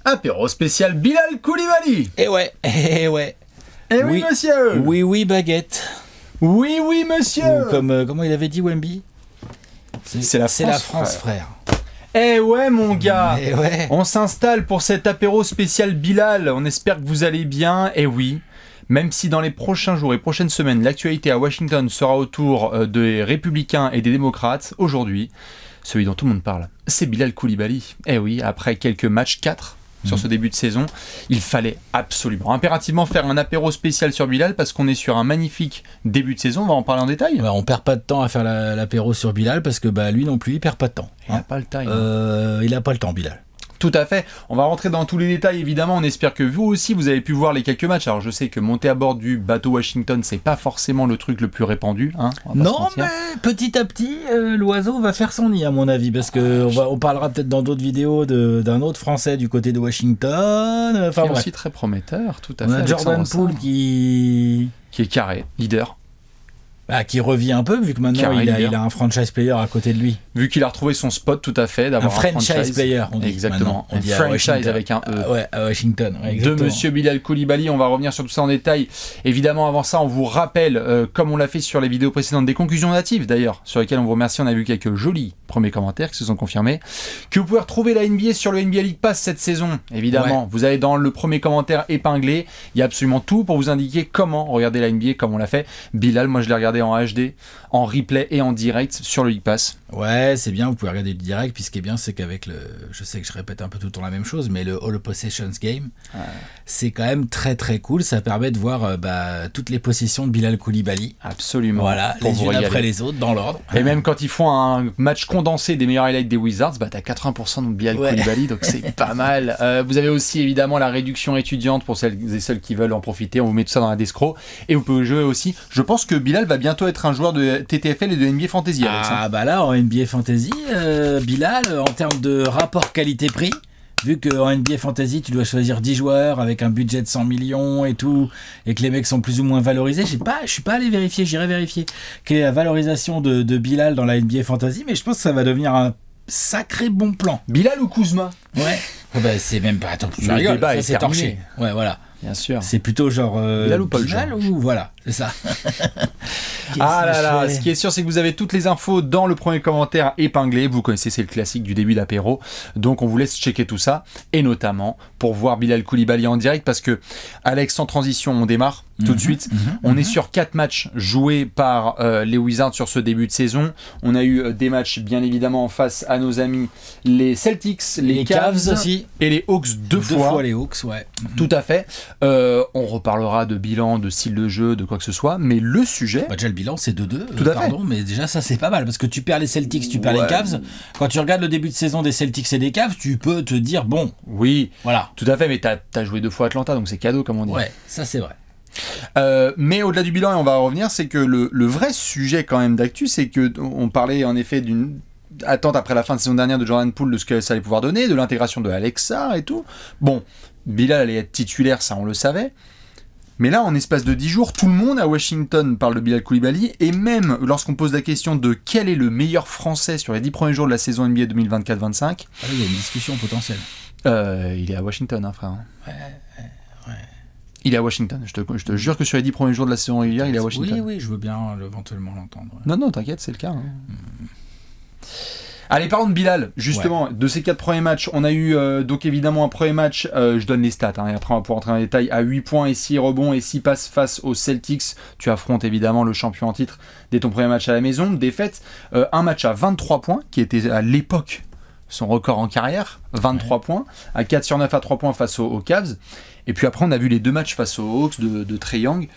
Apéro spécial Bilal Koulibaly. Eh ouais. Eh oui, monsieur. Oui, baguette. Oui, monsieur. Ou comme, comment il avait dit Wemby, c'est la France, frère. Eh ouais, mon gars. Eh ouais. On s'installe pour cet apéro spécial Bilal. On espère que vous allez bien. Et oui, même si dans les prochains jours et prochaines semaines, l'actualité à Washington sera autour des républicains et des démocrates, aujourd'hui, celui dont tout le monde parle, c'est Bilal Koulibaly. Eh oui, après quelques matchs, 4 sur ce début de saison, il fallait absolument, impérativement faire un apéro spécial sur Bilal parce qu'on est sur un magnifique début de saison. On va en parler en détail. Bah, on perd pas de temps à faire l'apéro sur Bilal parce que lui non plus il perd pas de temps. Il n'a pas le temps. Il a pas le temps, Bilal. Tout à fait. On va rentrer dans tous les détails, évidemment. On espère que vous aussi, vous avez pu voir les quelques matchs. Alors, je sais que monter à bord du bateau Washington, c'est pas forcément le truc le plus répandu. Hein, non, mais petit à petit, l'oiseau va faire son nid, à mon avis. Parce que on parlera peut-être dans d'autres vidéos d'un autre Français du côté de Washington. Enfin, qui est aussi très prometteur, tout à fait. On a Jordan Poole qui est carré, leader. Qui revit un peu, vu que maintenant il a un franchise player à côté de lui. Vu qu'il a retrouvé son spot, tout à fait, d'avoir un franchise player, on dit. Exactement, un franchise avec un E. Ouais, à Washington. Ouais, de Monsieur Bilal Koulibaly, on va revenir sur tout ça en détail. Évidemment, avant ça, on vous rappelle, comme on l'a fait sur les vidéos précédentes, des conclusions natives d'ailleurs, sur lesquelles on vous remercie. On a vu quelques jolis premiers commentaires qui se sont confirmés. Que vous pouvez retrouver la NBA sur le NBA League Pass cette saison, évidemment. Ouais. Vous allez dans le premier commentaire épinglé. Il y a absolument tout pour vous indiquer comment regarder la NBA comme on l'a fait. Bilal, moi je l'ai regardé en HD, en replay et en direct sur le League Pass. Ouais, c'est bien, vous pouvez regarder du direct, puis ce qui est bien, c'est qu'avec je sais que je répète un peu tout le temps la même chose, mais le All Possessions Game, c'est quand même très très cool, ça permet de voir toutes les possessions de Bilal Koulibaly. Absolument. Voilà, les unes après les autres, dans l'ordre. Et même quand ils font un match condensé des meilleurs highlights des Wizards, t'as 80% de Bilal Koulibaly, donc c'est pas mal. Vous avez aussi évidemment la réduction étudiante pour celles et ceux qui veulent en profiter, on vous met tout ça dans la Descro, et vous pouvez jouer aussi. Je pense que Bilal va bientôt être un joueur de TTFL et de NBA Fantasy avec ça. Là, en NBA Fantasy, Bilal, en termes de rapport qualité-prix, vu qu'en NBA Fantasy, tu dois choisir 10 joueurs avec un budget de 100 millions et tout, et que les mecs sont plus ou moins valorisés, je suis pas allé vérifier, j'irai vérifier quelle est la valorisation de Bilal dans la NBA Fantasy, mais je pense que ça va devenir un sacré bon plan. Bilal ou Kuzma? Ouais. C'est même pas... Attends, je rigole, ça c'est torché. Ouais, voilà. Bien sûr. C'est plutôt genre Bilal ou Paul Bilal ou voilà, c'est ça. Ce qui est sûr, c'est que vous avez toutes les infos dans le premier commentaire épinglé. Vous connaissez, c'est le classique du début d'apéro. Donc on vous laisse checker tout ça, et notamment pour voir Bilal Koulibaly en direct, parce que Alex, sans transition, on démarre tout de suite. On est sur 4 matchs joués par les Wizards sur ce début de saison. On a eu des matchs bien évidemment face à nos amis les Celtics, les Cavs aussi, et les Hawks deux fois les Hawks, ouais. Tout à fait. On reparlera de bilan, de style de jeu, de quoi que ce soit, mais le sujet... déjà le bilan c'est 2-2, fait. Mais déjà ça c'est pas mal, parce que tu perds les Celtics, tu perds les Cavs. Quand tu regardes le début de saison des Celtics et des Cavs, tu peux te dire bon... Oui, voilà. Tout à fait, mais t'as joué 2 fois Atlanta, donc c'est cadeau comme on dit. Ouais, ça c'est vrai. Mais au-delà du bilan, et on va revenir, c'est que le vrai sujet quand même d'actu, c'est que on parlait en effet d'une attente après la fin de saison dernière de Jordan Poole, de ce que ça allait pouvoir donner, de l'intégration de Alexa et tout. Bon, Bilal allait être titulaire, ça on le savait. Mais là, en espace de 10 jours, tout le monde à Washington parle de Bilal Koulibaly, et même lorsqu'on pose la question de quel est le meilleur Français sur les 10 premiers jours de la saison NBA 2024-25... il y a une discussion potentielle. Il est à Washington, hein, frère. Ouais. Il est à Washington, je te jure que sur les 10 premiers jours de la saison régulière, il est à Washington. Oui, je veux bien éventuellement l'entendre. Ouais. Non, t'inquiète, c'est le cas. Hein. Allez, parlons de Bilal, justement, de ces 4 premiers matchs. On a eu donc évidemment un premier match, je donne les stats, et après on va pouvoir entrer dans les détails, à 8 points et 6 rebonds et 6 passes face aux Celtics. Tu affrontes évidemment le champion en titre dès ton premier match à la maison. Défaite, un match à 23 points, qui était à l'époque son record en carrière, 23 points, à 4 sur 9 à 3 points face aux Cavs. Et puis après, on a vu les 2 matchs face aux Hawks de Trae Young.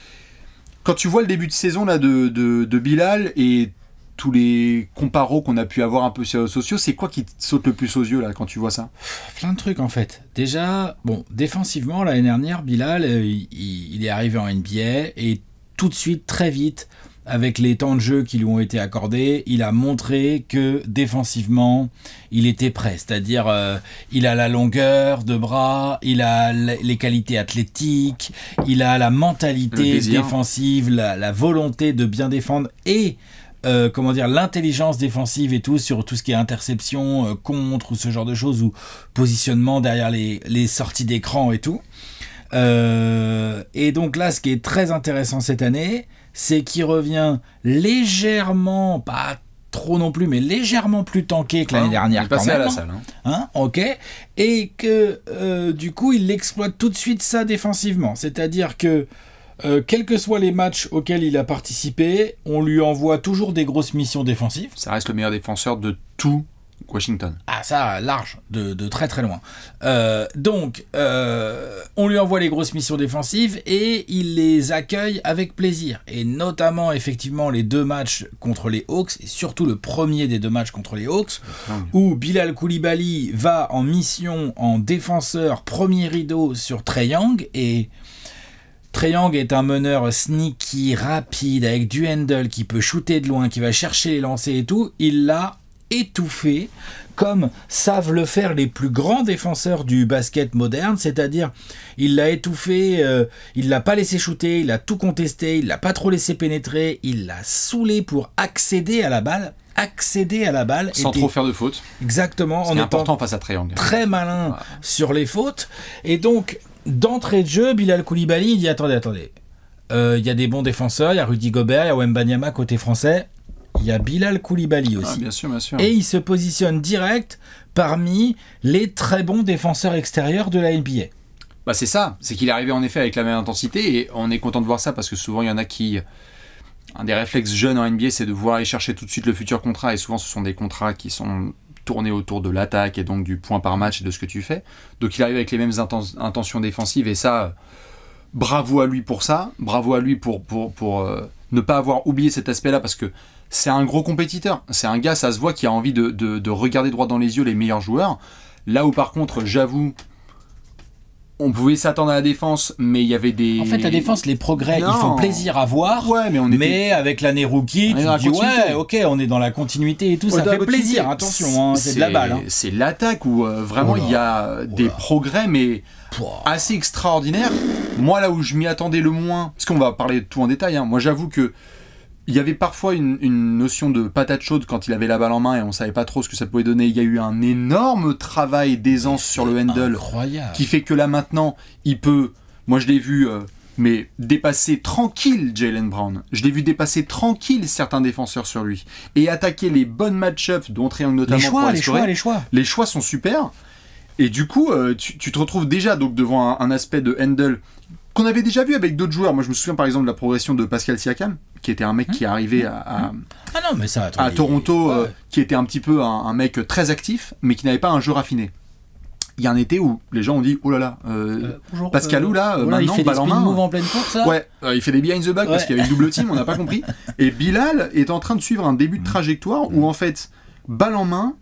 Quand tu vois le début de saison là, de Bilal et tous les comparos qu'on a pu avoir un peu sur les réseaux sociaux, c'est quoi qui te saute le plus aux yeux là quand tu vois ça? Plein de trucs en fait. Déjà, défensivement, l'année dernière, Bilal, il est arrivé en NBA et tout de suite, très vite, avec les temps de jeu qui lui ont été accordés, il a montré que défensivement, il était prêt. C'est-à-dire, il a la longueur de bras, il a les qualités athlétiques, il a la mentalité défensive, la volonté de bien défendre et l'intelligence défensive et tout, sur tout ce qui est interception, contre, ou ce genre de choses, ou positionnement derrière les sorties d'écran et tout. Et donc là, ce qui est très intéressant cette année, c'est qu'il revient légèrement, pas trop non plus, mais légèrement plus tanké que l'année dernière. Il est passé à la salle. Ok. Et que du coup, il exploite tout de suite ça défensivement. C'est-à-dire que quels que soient les matchs auxquels il a participé, on lui envoie toujours des grosses missions défensives. Ça reste le meilleur défenseur de tout Washington. Ah, ça, large, de très très loin. Donc, on lui envoie les grosses missions défensives et il les accueille avec plaisir. Et notamment, effectivement, les 2 matchs contre les Hawks, et surtout le premier des 2 matchs contre les Hawks, où Bilal Coulibaly va en mission en défenseur premier rideau sur Trae Young, et Trae Young est un meneur sneaky, rapide, avec du handle, qui peut shooter de loin, qui va chercher les lancers et tout. Il l'a étouffé, comme savent le faire les plus grands défenseurs du basket moderne, c'est-à-dire il l'a étouffé, il l'a pas laissé shooter, il a tout contesté, il l'a pas trop laissé pénétrer, il l'a saoulé pour accéder à la balle sans trop faire de fautes. Exactement, c'est important face à Trae Young. Très malin sur les fautes. Et donc d'entrée de jeu, Bilal Coulibaly il dit attendez, il y a des bons défenseurs, il y a Rudy Gobert, il y a Wembanyama côté français. Il y a Bilal Coulibaly aussi. Bien sûr. Et il se positionne direct parmi les très bons défenseurs extérieurs de la NBA. Bah c'est ça, c'est qu'il est arrivé en effet avec la même intensité, et on est content de voir ça parce que souvent il y en a qui... Un des réflexes jeunes en NBA, c'est de vouloir aller chercher tout de suite le futur contrat, et souvent ce sont des contrats qui sont tournés autour de l'attaque et donc du point par match et de ce que tu fais. Donc il arrive avec les mêmes intentions défensives, et ça, bravo à lui pour ça, bravo à lui pour ne pas avoir oublié cet aspect-là, parce que c'est un gros compétiteur, c'est un gars, ça se voit, qui a envie de regarder droit dans les yeux les meilleurs joueurs. Là où par contre, j'avoue, on pouvait s'attendre à la défense, mais il y avait des... En fait, la défense, les progrès, ils font plaisir à voir, mais avec l'année rookie, tu te dis, ouais, ok, on est dans la continuité et tout, ça fait plaisir, attention, c'est de la balle. C'est l'attaque où vraiment il y a des progrès, mais assez extraordinaires. Moi, là où je m'y attendais le moins, parce qu'on va parler de tout en détail, moi j'avoue que il y avait parfois une notion de patate chaude quand il avait la balle en main et on savait pas trop ce que ça pouvait donner. Il y a eu un énorme travail d'aisance sur le handle qui fait que là maintenant il peut, moi je l'ai vu mais dépasser tranquille Jaylen Brown, je l'ai vu dépasser tranquille certains défenseurs sur lui et attaquer les bonnes match-ups dont Trae Young notamment. Les choix sont super, et du coup tu te retrouves déjà donc devant un aspect de handle qu'on avait déjà vu avec d'autres joueurs. Moi je me souviens par exemple de la progression de Pascal Siakam, qui était un mec qui est arrivé à Toronto, qui était un petit peu un mec très actif, mais qui n'avait pas un jeu raffiné. Il y a un été où les gens ont dit, oh là là, Pascalou là, maintenant, il fait des spin moves en pleine course, là. Ouais, il fait des behind the back parce qu'il y avait une double team, on n'a pas compris. Et Bilal est en train de suivre un début de trajectoire où en fait, balle en main,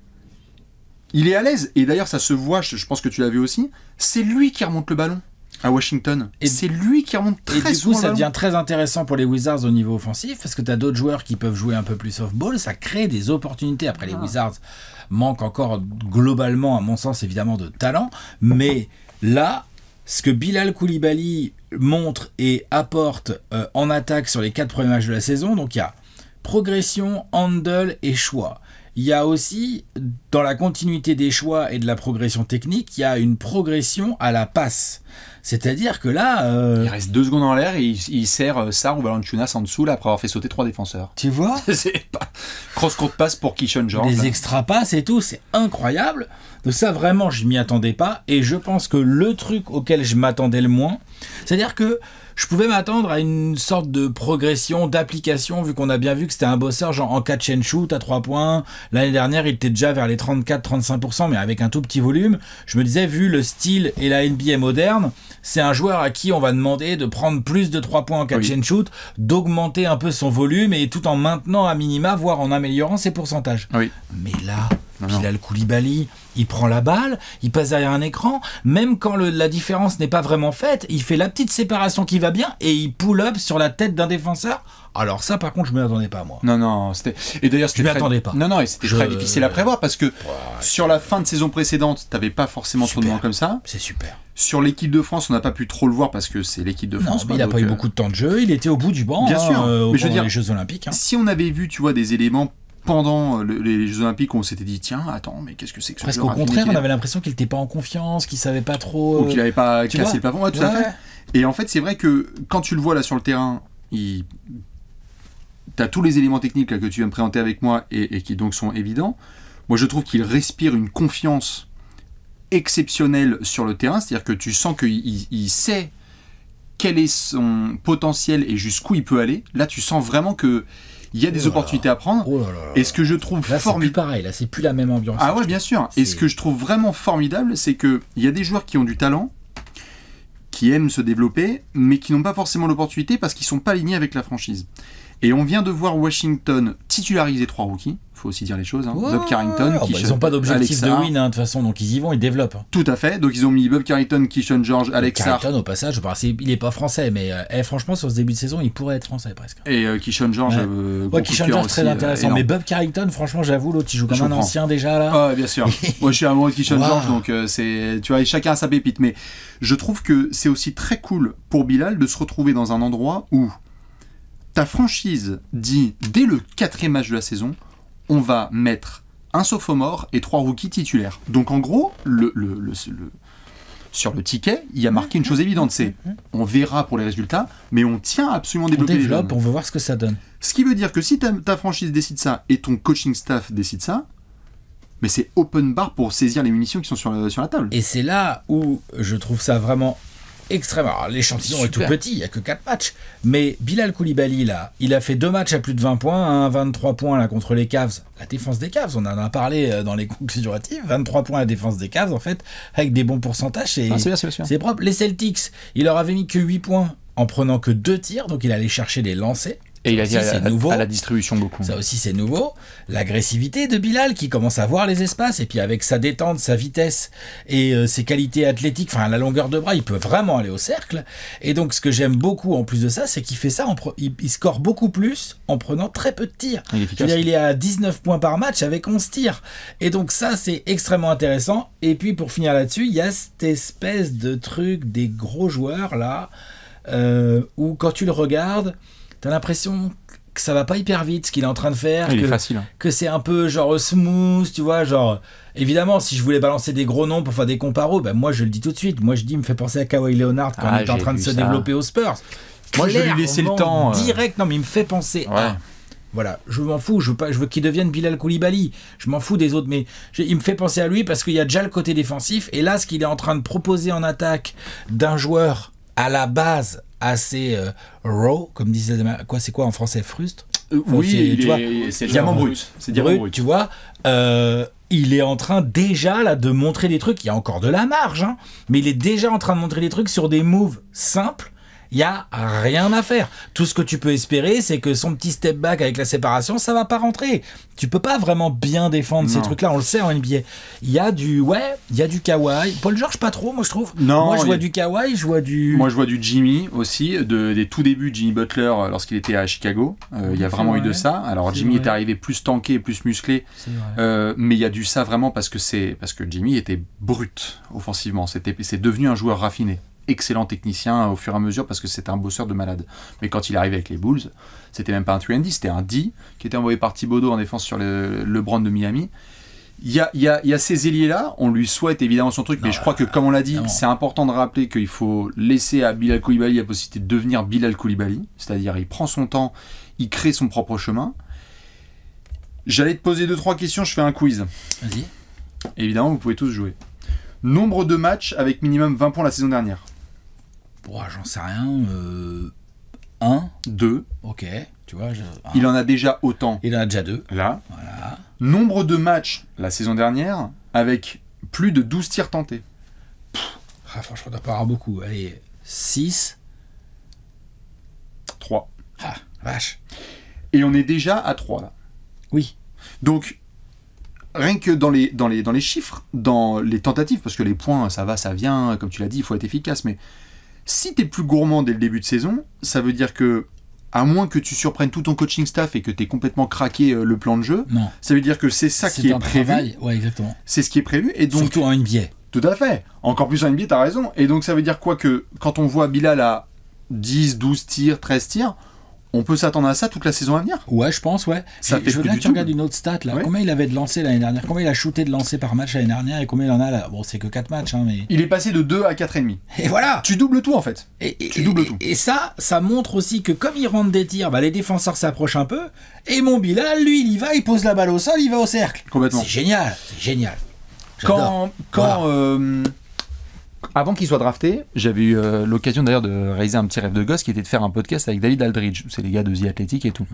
il est à l'aise. Et d'ailleurs ça se voit, je pense que tu l'as vu aussi, c'est lui qui remonte le ballon à Washington, et c'est lui qui remonte très souvent. Et du coup, ça devient très intéressant pour les Wizards au niveau offensif, parce que tu as d'autres joueurs qui peuvent jouer un peu plus off-ball, ça crée des opportunités. Après, les Wizards manquent encore globalement, à mon sens, évidemment, de talent, mais là, ce que Bilal Coulibaly montre et apporte en attaque sur les 4 premiers matchs de la saison, donc il y a progression, handle et choix. Il y a aussi, dans la continuité des choix et de la progression technique, il y a une progression à la passe. C'est-à-dire que là... Il reste 2 secondes en l'air et il sert Sarr ou Valanciunas en dessous là, après avoir fait sauter 3 défenseurs. Tu vois? C'est pas... Cross-court passe pour Keyshawn George. Des extra-passes et tout, c'est incroyable. Donc ça, vraiment, je m'y attendais pas. Et je pense que le truc auquel je m'attendais le moins, c'est-à-dire que je pouvais m'attendre à une sorte de progression, d'application, vu qu'on a bien vu que c'était un bosseur genre en catch and shoot à 3 points. L'année dernière, il était déjà vers les 34-35%, mais avec un tout petit volume. Je me disais, vu le style et la NBA moderne, c'est un joueur à qui on va demander de prendre plus de 3 points en catch and shoot, d'augmenter un peu son volume et tout en maintenant à minima, voire en améliorant ses pourcentages. Oui. Mais là, Bilal Koulibaly, il prend la balle, il passe derrière un écran, même quand la différence n'est pas vraiment faite, il fait la petite séparation qui va bien et il pull up sur la tête d'un défenseur. Alors ça, par contre, je ne m'y attendais pas, moi. Non, c'était... Et d'ailleurs, je ne m'y attendais pas. Non, et c'était très difficile à prévoir, parce que sur la fin de saison précédente, tu n'avais pas forcément trop de moments comme ça. C'est super. Sur l'équipe de France, on n'a pas pu trop le voir, parce que c'est l'équipe de France. Mais il n'a pas eu beaucoup de temps de jeu, il était au bout du banc, bien sûr. Mais je veux dire, les Jeux Olympiques. Si on avait vu, tu vois, des éléments pendant les Jeux Olympiques où on s'était dit, tiens, attends, mais qu'est-ce que c'est que ce joueur? Parce qu'au contraire, on avait l'impression qu'il n'était pas en confiance, qu'il ne savait pas trop... Ou qu'il n'avait pas cassé le plafond, tout à fait. Et en fait, c'est vrai que quand tu le vois là sur le terrain, tu as tous les éléments techniques là, que tu viens de présenter avec moi et qui donc sont évidents. Moi, je trouve qu'il respire une confiance exceptionnelle sur le terrain, c'est-à-dire que tu sens qu'il sait quel est son potentiel et jusqu'où il peut aller. Là, tu sens vraiment qu'il y a des opportunités à prendre. Et ce que je trouve formidable... c'est plus pareil, là, c'est plus la même ambiance. Ah ouais, bien sûr. Et ce que je trouve vraiment formidable, c'est qu'il y a des joueurs qui ont du talent, qui aiment se développer, mais qui n'ont pas forcément l'opportunité parce qu'ils ne sont pas alignés avec la franchise. Et on vient de voir Washington titulariser 3 rookies, il faut aussi dire les choses. Bob Carrington, ils n'ont pas d'objectif de win, de toute façon, donc ils y vont, ils développent. Tout à fait, donc ils ont mis Bob Carrington, Keyshawn George, Alex Sarr. Carrington, au passage, il n'est pas français, mais franchement, sur ce début de saison, il pourrait être français presque. Et Keyshawn George, Keyshawn George, très intéressant. Mais Bob Carrington, franchement, j'avoue, l'autre, il joue comme un ancien déjà là. Ah, bien sûr. Moi, je suis amoureux de Keyshawn George, donc tu vois, chacun a sa pépite. Mais je trouve que c'est aussi très cool pour Bilal de se retrouver dans un endroit où ta franchise dit, dès le 4e match de la saison, on va mettre un sophomore et 3 rookies titulaires. Donc en gros, sur le ticket, il y a marqué une chose évidente, c'est on verra pour les résultats, mais on tient à absolument développer les jeunes. On veut voir ce que ça donne. Ce qui veut dire que si ta franchise décide ça et ton coaching staff décide ça, mais c'est open bar pour saisir les munitions qui sont sur la table. Et c'est là où je trouve ça vraiment extrême. Alors, l'échantillon est tout petit, il n'y a que 4 matchs. Mais Bilal Koulibaly, là, il a fait 2 matchs à plus de 20 points, 23 points là, contre les Cavs. La défense des Cavs, on en a parlé dans les conclusions hâtives. 23 points à la défense des Cavs, en fait, avec des bons pourcentages. C'est propre. Les Celtics, il leur avait mis que 8 points en prenant que 2 tirs, donc il allait chercher des lancers. Et il a dit à la distribution beaucoup. Ça aussi, c'est nouveau. L'agressivité de Bilal qui commence à voir les espaces. Et puis avec sa détente, sa vitesse et ses qualités athlétiques, enfin la longueur de bras, il peut vraiment aller au cercle. Et donc, ce que j'aime beaucoup en plus de ça, c'est qu'il fait ça, il score beaucoup plus en prenant très peu de tirs. Il est à 19 points par match avec 11 tirs. Et donc ça, c'est extrêmement intéressant. Et puis pour finir là-dessus, il y a cette espèce de truc des gros joueurs là, où quand tu le regardes, t'as l'impression que ça va pas hyper vite ce qu'il est en train de faire, que c'est un peu genre smooth, tu vois, genre évidemment si je voulais balancer des gros noms pour faire des comparos, ben moi je le dis tout de suite, moi je dis il me fait penser à Kawhi Leonard quand il était en train de se développer aux Spurs. Moi je vais lui laisser le temps direct, non mais il me fait penser à... Voilà, je m'en fous, je veux qu'il devienne Bilal Koulibaly, je m'en fous des autres, mais il me fait penser à lui parce qu'il y a déjà le côté défensif, et là ce qu'il est en train de proposer en attaque d'un joueur à la base assez raw, comme disait c'est quoi en français, frustre, c'est diamant brut. C'est diamant brut, tu vois. Il est en train déjà là de montrer des trucs. Il y a encore de la marge, hein, mais il est déjà en train de montrer des trucs sur des moves simples. Il n'y a rien à faire. Tout ce que tu peux espérer, c'est que son petit step back avec la séparation, ça va pas rentrer. Tu peux pas vraiment bien défendre ces trucs-là, on le sait en NBA. Il y a du Kawhi. Paul George, pas trop, moi je trouve. Non, moi je vois du Kawhi, Moi je vois du Jimmy aussi, des tout débuts de Jimmy Butler lorsqu'il était à Chicago. Il y a vraiment eu de ça. Alors Jimmy est arrivé plus tanké, plus musclé. Mais il y a du ça vraiment parce que Jimmy était brut offensivement. C'est devenu un joueur raffiné. Excellent technicien au fur et à mesure parce que c'était un bosseur de malade. Mais quand il est arrivé avec les Bulls, c'était même pas un 3&D, c'était un D qui était envoyé par Thibodeau en défense sur le LeBron de Miami. Il y a ces ailiers-là, on lui souhaite évidemment son truc, mais je crois que comme on l'a dit, c'est important de rappeler qu'il faut laisser à Bilal Koulibaly la possibilité de devenir Bilal Koulibaly, c'est-à-dire il prend son temps, il crée son propre chemin. J'allais te poser 2-3 questions, je fais un quiz. Vas-y. Évidemment, vous pouvez tous jouer. Nombre de matchs avec minimum 20 points la saison dernière. J'en sais rien. 1, 2. Ok, tu vois. Il en a déjà autant. Il en a déjà 2. Là. Voilà. Nombre de matchs la saison dernière avec plus de 12 tirs tentés. Franchement, il doit pas avoir beaucoup. Allez, 6. 3. Vache. Et on est déjà à 3 là. Oui. Donc, rien que dans les chiffres, dans les tentatives, parce que les points, ça va, ça vient, comme tu l'as dit, il faut être efficace, mais si t'es plus gourmand dès le début de saison, ça veut dire que, à moins que tu surprennes tout ton coaching staff et que t'aies complètement craqué le plan de jeu, non. Ça veut dire que c'est ça qui est prévu. Travail. Ouais, exactement. C'est ce qui est prévu. Et donc, surtout en NBA. Tout à fait. Encore plus en NBA, t'as raison. Et donc ça veut dire quoi, que quand on voit Bilal à 10, 12 tirs, 13 tirs, on peut s'attendre à ça toute la saison à venir. Ouais, je pense, ouais. Ça fait je veux bien que tu regardes une autre stat, là. Ouais. Combien il avait de lancers l'année dernière? Combien il a shooté de lancers par match l'année dernière? Et combien il en a là? Bon, c'est que 4 matchs, hein, mais... Il est passé de 2 à 4,5. Et voilà. Tu doubles tout, en fait. Tu doubles tout. Et ça montre aussi que comme il rentre des tirs, les défenseurs s'approchent un peu. Et mon Bilal, lui, il y va, il pose la balle au sol, il va au cercle. Complètement. C'est génial, c'est génial. Avant qu'il soit drafté, j'avais eu l'occasion d'ailleurs de réaliser un petit rêve de gosse qui était de faire un podcast avec David Aldridge, c'est les gars de The Athletic et tout,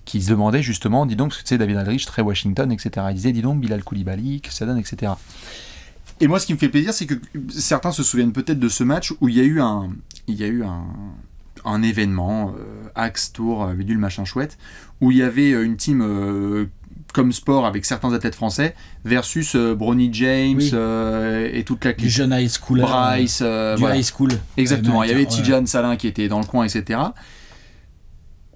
qui se demandaient justement, dis donc, parce que tu sais, David Aldridge, très Washington, etc. Il disait, dis donc, Bilal Coulibaly, que ça donne, etc. Et moi, ce qui me fait plaisir, c'est que certains se souviennent peut-être de ce match où il y a eu un événement, Axe Tour, bidule machin chouette, où il y avait une team comme sport avec certains athlètes français versus Bronny James et toute la clique. Du jeune high school. Bryce. Voilà. High school. Exactement. Il y avait Tidjane Salin qui était dans le coin, etc.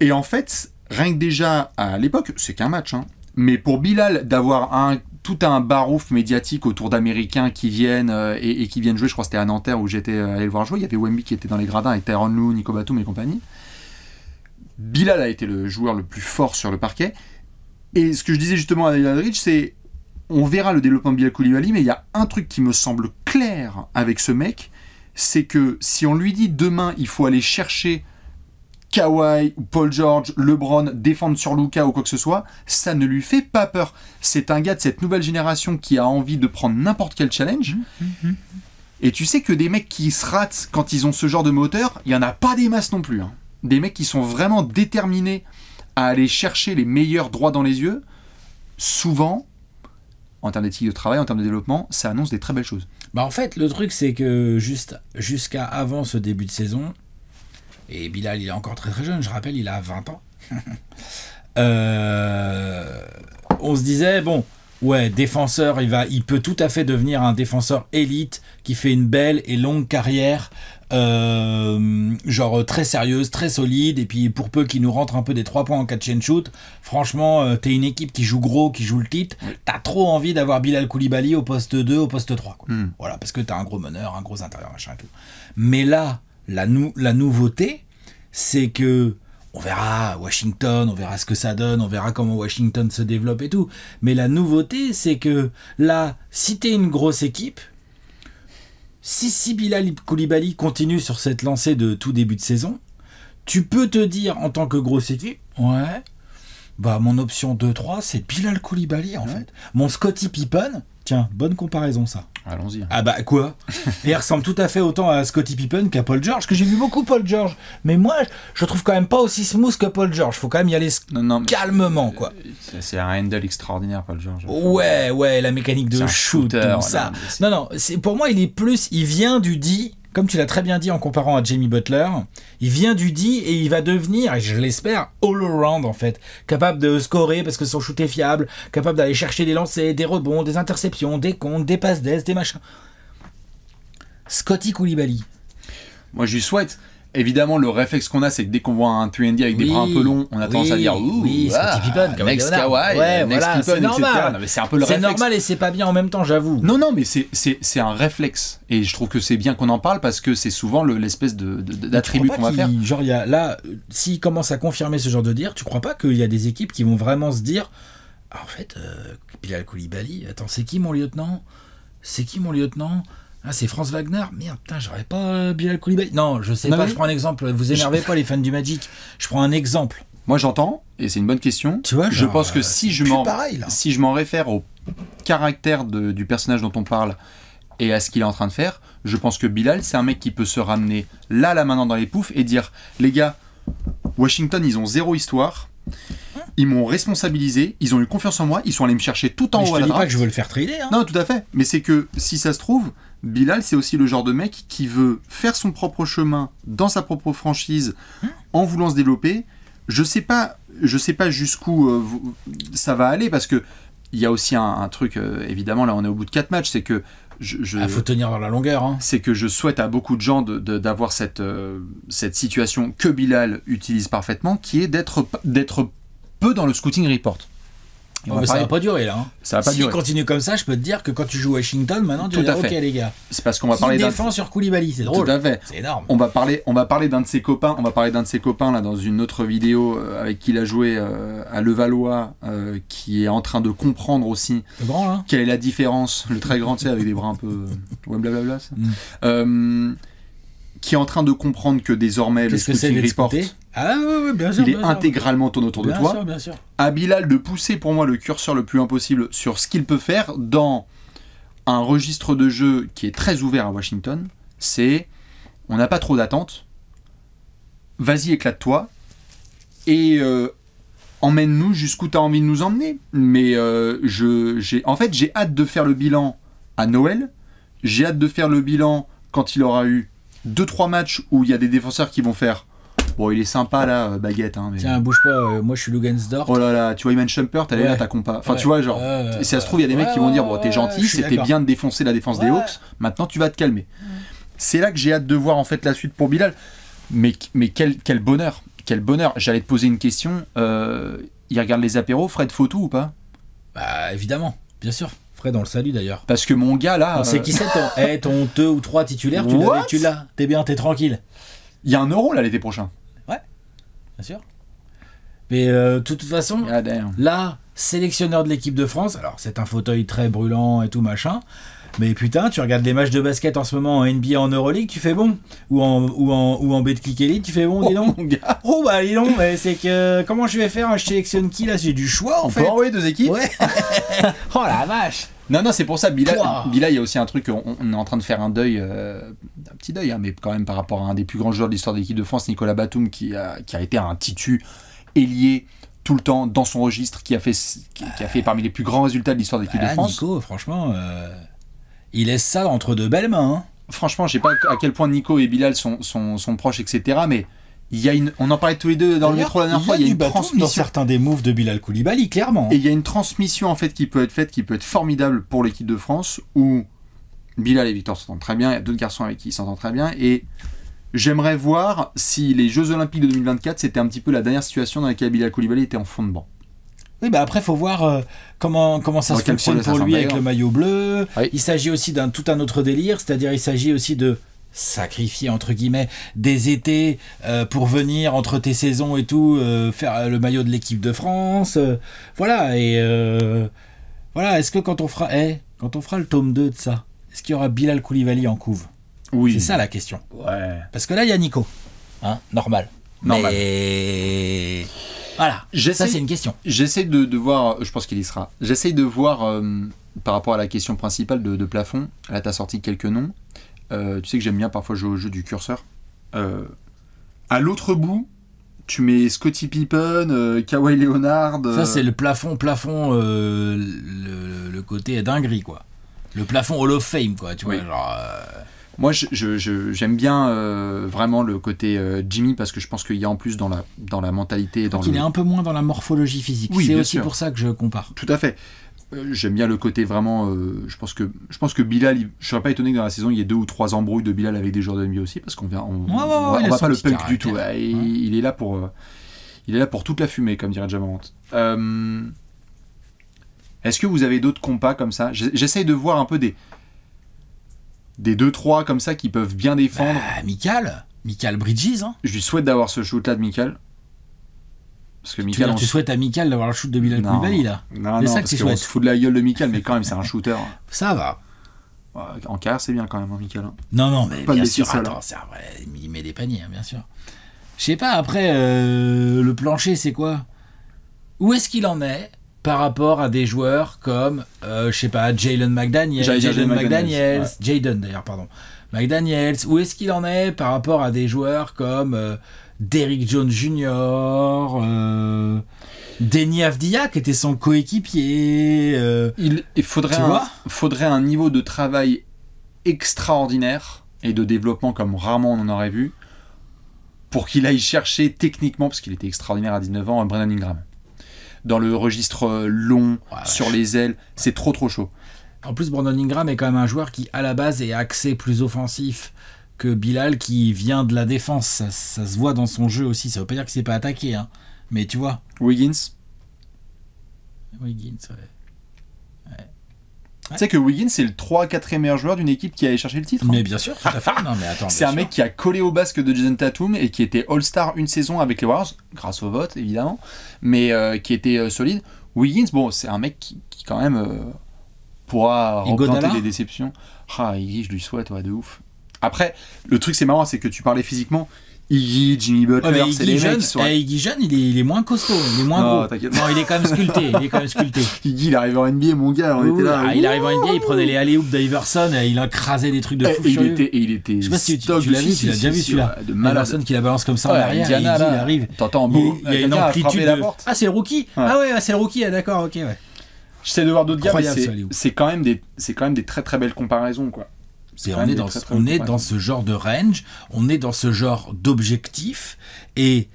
Et en fait, rien que déjà à l'époque, c'est qu'un match, hein, mais pour Bilal d'avoir tout un barouf médiatique autour d'Américains qui viennent et qui viennent jouer, je crois que c'était à Nanterre où j'étais allé le voir jouer, il y avait Wemby qui était dans les gradins avec Tyronn Lue, Nico Batum et compagnie. Bilal a été le joueur le plus fort sur le parquet. Et ce que je disais justement à David Aldridge, c'est on verra le développement de Bilal Coulibaly, mais il y a un truc qui me semble clair avec ce mec, c'est que si on lui dit demain il faut aller chercher Kawhi, Paul George, LeBron, défendre sur Luka ou quoi que ce soit, ça ne lui fait pas peur. C'est un gars de cette nouvelle génération qui a envie de prendre n'importe quel challenge. Et tu sais que des mecs qui se ratent quand ils ont ce genre de moteur, il n'y en a pas des masses non plus. Hein. Des mecs qui sont vraiment déterminés à aller chercher les meilleurs droits dans les yeux, souvent, en termes d'éthique de travail, en termes de développement, ça annonce des très belles choses. En fait, le truc, c'est que jusqu'à avant ce début de saison, et Bilal, il est encore très très jeune, je rappelle, il a 20 ans, on se disait, bon, ouais, défenseur, il peut tout à fait devenir un défenseur élite qui fait une belle et longue carrière, genre très sérieuse, très solide, et puis pour peu qu'il nous rentre un peu des 3 points en catch and shoot, franchement, t'es une équipe qui joue gros, qui joue le titre, t'as trop envie d'avoir Bilal Coulibaly au poste 2, au poste 3, quoi. Voilà, parce que t'as un gros meneur, un gros intérieur, machin et tout. Mais là, la nouveauté, c'est que on verra Washington, on verra ce que ça donne, on verra comment Washington se développe et tout. Mais la nouveauté, c'est que là, si t'es une grosse équipe, si Bilal Coulibaly continue sur cette lancée de tout début de saison, tu peux te dire en tant que grosse équipe, ouais, mon option 2-3, c'est Bilal Coulibaly en fait. Mon Scottie Pippen, tiens, bonne comparaison ça. Allons-y. Ah quoi. Et il ressemble tout à fait autant à Scottie Pippen qu'à Paul George, que j'ai vu beaucoup Paul George. Mais moi, je trouve quand même pas aussi smooth que Paul George. Faut quand même y aller calmement, quoi. C'est un handle extraordinaire, Paul George. Ouais, la mécanique de shoot, tout ça. Non, pour moi, il vient du D, comme tu l'as très bien dit en comparant à Jimmy Butler, il vient du D et il va devenir, et je l'espère, all-around en fait, capable de scorer parce que son shoot est fiable, capable d'aller chercher des lancers, des rebonds, des interceptions, des comptes, des passes d'aise, des machins. Scottie Coulibaly. Moi, je lui souhaite. Évidemment, le réflexe qu'on a, c'est que dès qu'on voit un 3&D avec des bras un peu longs, on a tendance à dire Scottie Pippen, next Kawhi, next Pippen, c'est normal. Non, mais c'est un peu le réflexe. C'est normal et c'est pas bien en même temps, j'avoue. Non, mais c'est un réflexe. Et je trouve que c'est bien qu'on en parle parce que c'est souvent l'espèce d'attribut qu'on va faire. Genre, s'il commence à confirmer ce genre de dire, tu crois pas qu'il y a des équipes qui vont vraiment se dire, en fait, Bilal Coulibaly, attends, c'est qui mon lieutenant ? Ah, c'est Franz Wagner. Merde, putain, j'aurais pas Bilal Coulibaly. Non, je sais pas, je prends un exemple. Vous énervez pas les fans du Magic. Je prends un exemple. Moi, j'entends, et c'est une bonne question. Tu vois, je pense que si je m'en réfère au caractère du personnage dont on parle et à ce qu'il est en train de faire, je pense que Bilal, c'est un mec qui peut se ramener là maintenant dans les poufs et dire, les gars, Washington, ils ont 0 histoire. Ils m'ont responsabilisé, ils ont eu confiance en moi, ils sont allés me chercher tout en haut à la draft. Je te dis pas que je veux le faire trader. Hein. Non, tout à fait. Mais c'est que si ça se trouve, Bilal, c'est aussi le genre de mec qui veut faire son propre chemin dans sa propre franchise en voulant se développer. Je sais pas jusqu'où ça va aller parce que il y a aussi un truc, évidemment, là on est au bout de 4 matchs, c'est que faut tenir dans la longueur. Hein. C'est que je souhaite à beaucoup de gens d'avoir cette situation que Bilal utilise parfaitement, qui est d'être peu dans le scouting report. Mais ça va pas durer là. Hein. Ça va pas durer. S'il continue comme ça, je peux te dire que quand tu joues Washington, maintenant tu vas dire ok les gars. C'est parce qu'on va parler d'un défend sur Koulibaly, c'est drôle. Tout à fait. C'est énorme. On va parler d'un de ses copains. On va parler d'un de ses copains là dans une autre vidéo avec qui il a joué à Levallois, qui est en train de comprendre aussi. Le grand là. Quelle est la différence, le très grand, tu sais, avec des bras un peu ouais, blablabla. Ça. Qui est en train de comprendre que désormais le scouting report. Ah oui, bien sûr. Il est intégralement tourné autour de toi. Bien sûr. À Bilal de pousser pour moi le curseur le plus loin possible sur ce qu'il peut faire dans un registre de jeu qui est très ouvert à Washington. C'est, on n'a pas trop d'attentes, vas-y éclate-toi et emmène-nous jusqu'où tu as envie de nous emmener. Mais j'ai hâte de faire le bilan à Noël, j'ai hâte de faire le bilan quand il aura eu 2-3 matchs où il y a des défenseurs qui vont faire bon, il est sympa là, Baguette. Hein, mais... Tiens, bouge pas, moi je suis Lugensdorf. Oh là là, tu vois, Iman Shumpert, elle est là, ta compa. Enfin, tu vois, genre, si ça se trouve, il y a des mecs qui vont dire bon, t'es gentil, c'était bien de défoncer la défense des Hawks, maintenant tu vas te calmer. C'est là que j'ai hâte de voir en fait la suite pour Bilal. Mais quel bonheur, quel bonheur. J'allais te poser une question. Il regarde les apéros, Fred Fautou ou pas? Bah, évidemment, bien sûr. Fred, on le salue d'ailleurs. Parce que mon gars là. On sait qui c'est ton 2 ou 3 titulaires, tu l'as. T'es bien, t'es tranquille. Il y a un Euro là l'été prochain. Bien sûr. Mais de toute façon, là, sélectionneur de l'équipe de France, alors c'est un fauteuil très brûlant et tout machin, mais putain, tu regardes les matchs de basket en ce moment en NBA, en Euroleague, tu fais bon. Ou en Betclic Elite, tu fais bon, dis donc. Oh bah dis donc, mais c'est que comment je vais faire? Je sélectionne qui là? J'ai du choix en fait. On peut envoyer 2 équipes. Ouais. Oh la vache. Non, c'est pour ça, Bilal, il y a aussi un truc, on est en train de faire un deuil, un petit deuil, hein, mais quand même par rapport à un des plus grands joueurs de l'histoire de l'équipe de France, Nicolas Batum, qui a été un titu ailier tout le temps dans son registre, qui a fait parmi les plus grands résultats de l'histoire de l'équipe de France. Nico, franchement, il laisse ça entre de belles mains. Hein. Franchement, je sais pas à quel point Nico et Bilal sont proches, etc., mais il y a on en parlait tous les deux dans le métro la dernière fois, il y a une transmission dans certains des moves de Bilal Koulibaly, clairement. Et il y a une transmission en fait qui peut être faite, qui peut être formidable pour l'équipe de France, où Bilal et Victor s'entendent très bien, il y a d'autres garçons avec qui ils s'entendent très bien, et j'aimerais voir si les Jeux Olympiques de 2024 c'était un petit peu la dernière situation dans laquelle Bilal Koulibaly était en fond de banc. Oui, bah après, il faut voir comment ça se fonctionne pour lui avec le maillot bleu. Oui. Il s'agit aussi d'un tout un autre délire, c'est-à-dire il s'agit aussi de sacrifier entre guillemets des étés pour venir entre tes saisons et tout faire le maillot de l'équipe de France voilà est-ce que quand on fera le tome 2 de ça, est-ce qu'il y aura Bilal Koulibaly en couve? Oui, c'est ça la question. Ouais, parce que là il y a Nico, hein, normal. Mais voilà, ça c'est une question. J'essaie de voir, je pense qu'il y sera, j'essaie de voir par rapport à la question principale de plafond. Là t'as sorti quelques noms. Tu sais que j'aime bien parfois jouer au jeu du curseur. À l'autre bout, tu mets Scottie Pippen, Kawhi Leonard. Ça, c'est le plafond, le côté dinguerie, quoi. Le plafond Hall of Fame, quoi. Tu vois, genre. Moi, j'aime bien vraiment le côté Jimmy parce que je pense qu'il y a en plus dans la mentalité. Il est un peu moins dans la morphologie physique. Oui, c'est aussi sûr. Pour ça que je compare. Tout à fait. J'aime bien le côté vraiment. Je pense que Bilal, je serais pas étonné que dans la saison il y ait 2 ou 3 embrouilles de Bilal avec des joueurs de NBA aussi parce qu'on va pas le punk du tout. Il est là pour toute la fumée, comme dirait Jamorant. Est-ce que vous avez d'autres compas comme ça? J'essaye de voir un peu des 2-3 comme ça qui peuvent bien défendre. Michael Bridges. Hein. Je lui souhaite d'avoir ce shoot là de Michael. Parce que Michael, tu souhaites à Michael d'avoir le shoot de Bilal Koulibaly là? Non, parce qu'on se fout de la gueule de Michael, mais quand même c'est un shooter. Ça va. En carrière c'est bien quand même, hein, Michael. Non, mais pas bien sûr, attends, c'est vrai, il met des paniers, hein, bien sûr. Je sais pas, après, le plancher c'est quoi? Où est-ce qu'il en est par rapport à des joueurs comme, je sais pas, Jaden McDaniels, où est-ce qu'il en est par rapport à des joueurs comme Derrick Jones Jr., Denny Avdia qui était son coéquipier. Il faudrait un niveau de travail extraordinaire et de développement comme rarement on en aurait vu pour qu'il aille chercher techniquement, parce qu'il était extraordinaire à 19 ans, Brandon Ingram. dans le registre long, sur les ailes. C'est trop chaud. En plus, Brandon Ingram est quand même un joueur qui, à la base, est axé plus offensif que Bilal, qui vient de la défense. Ça se voit dans son jeu aussi. Ça veut pas dire que c'est pas attaqué, hein. Mais tu vois. Wiggins, ouais. Tu sais que Wiggins, c'est le 3-4e meilleur joueur d'une équipe qui allait chercher le titre. Mais bien sûr, tout à fait. Non, mais attends, c'est un mec qui a collé au basque de Jason Tatum et qui était All-Star une saison avec les Warriors, grâce au vote évidemment, mais qui était solide. Wiggins, bon, c'est un mec qui quand même pourra représenter des déceptions. Iggy, je lui souhaite, de ouf. Après, le truc c'est marrant, c'est que tu parlais physiquement. Iggy, Jimmy Butler, c'est les mecs qui sont... Iggy jeune, il est moins costaud, il est moins gros. Non, il est quand même sculpté. Iggy, il arrive en NBA, mon gars, on était là. Il arrive en NBA, il prenait les alley-oops d'Iverson, et il écrasait des trucs de fou furieux. Il était je sais pas si tu l'as vu, tu l'as déjà vu celui-là. De Iverson qui la balance comme ça en arrière, Indiana, Iggy, il arrive. T'entends, il y a une amplitude de... Ah, c'est le rookie. Ah ouais, c'est le rookie, d'accord, ok, ouais. J'essaie de voir d'autres gars, mais c'est quand même des très très belles comparaisons, quoi. On est dans ce genre de range, on est dans ce genre d'objectif, et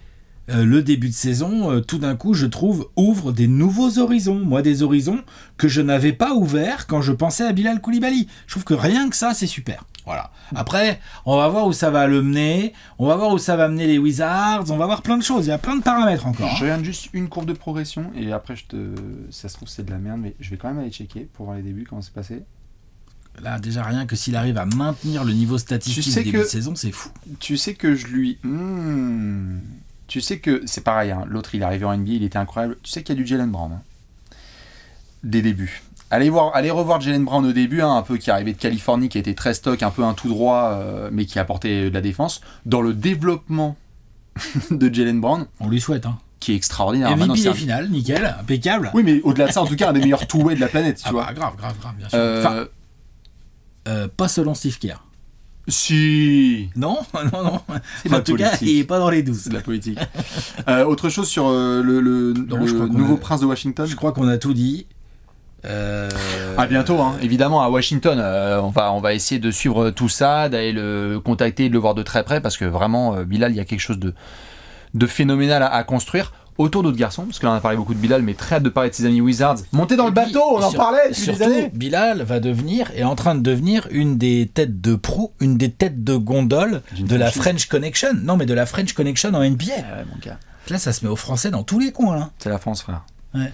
le début de saison, tout d'un coup, je trouve, ouvre des nouveaux horizons. Moi, des horizons que je n'avais pas ouverts quand je pensais à Bilal Coulibaly. Je trouve que rien que ça, c'est super. Voilà. Après, on va voir où ça va le mener, on va voir où ça va mener les Wizards, on va voir plein de choses, il y a plein de paramètres encore. Je regarde juste une courbe de progression, et après, ça se trouve, c'est de la merde, mais je vais quand même aller checker pour voir les débuts, comment c'est passé. Là, déjà, rien que s'il arrive à maintenir le niveau statistique du début de saison, c'est fou. Tu sais que je lui... Tu sais que... C'est pareil, hein. L'autre, il est arrivé en NBA, il était incroyable. Tu sais qu'il y a du Jaylen Brown. Hein. Des débuts. Allez revoir Jaylen Brown au début, hein, un peu qui arrivait de Californie, qui était très stock, un peu un tout droit, mais qui apportait de la défense. Dans le développement de Jaylen Brown... On lui souhaite, hein. Qui est extraordinaire. MVP des finales, nickel, impeccable. Oui, mais au-delà de ça, en tout cas, un des meilleurs two-way de la planète, tu vois. Grave, bien sûr. Pas selon Steve Kerr. Si. Non. En tout cas, il n'est pas dans les 12. C'est de la politique. Autre chose sur le nouveau prince de Washington. Je crois qu'on a tout dit. À bientôt, hein. Évidemment, à Washington. On va essayer de suivre tout ça, d'aller le contacter, de le voir de très près, parce que vraiment, Bilal, il y a quelque chose de phénoménal à construire. Autour d'autres garçons, parce que là on a parlé beaucoup de Bilal, mais très hâte de parler de ses amis Wizards. Montez dans le bateau, on en parlait depuis des années. Bilal est en train de devenir une des têtes de proue, une des têtes de gondole de la French Connection. Non, mais de la French Connection en NBA. Ouais, mon gars. Là, ça se met aux Français dans tous les coins. Là. C'est la France, frère. Ouais.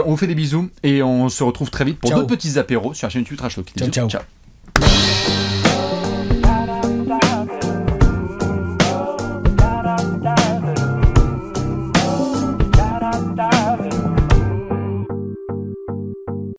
On vous fait des bisous et on se retrouve très vite pour d'autres petits apéros sur la chaîne YouTube Trash Talk. Ciao.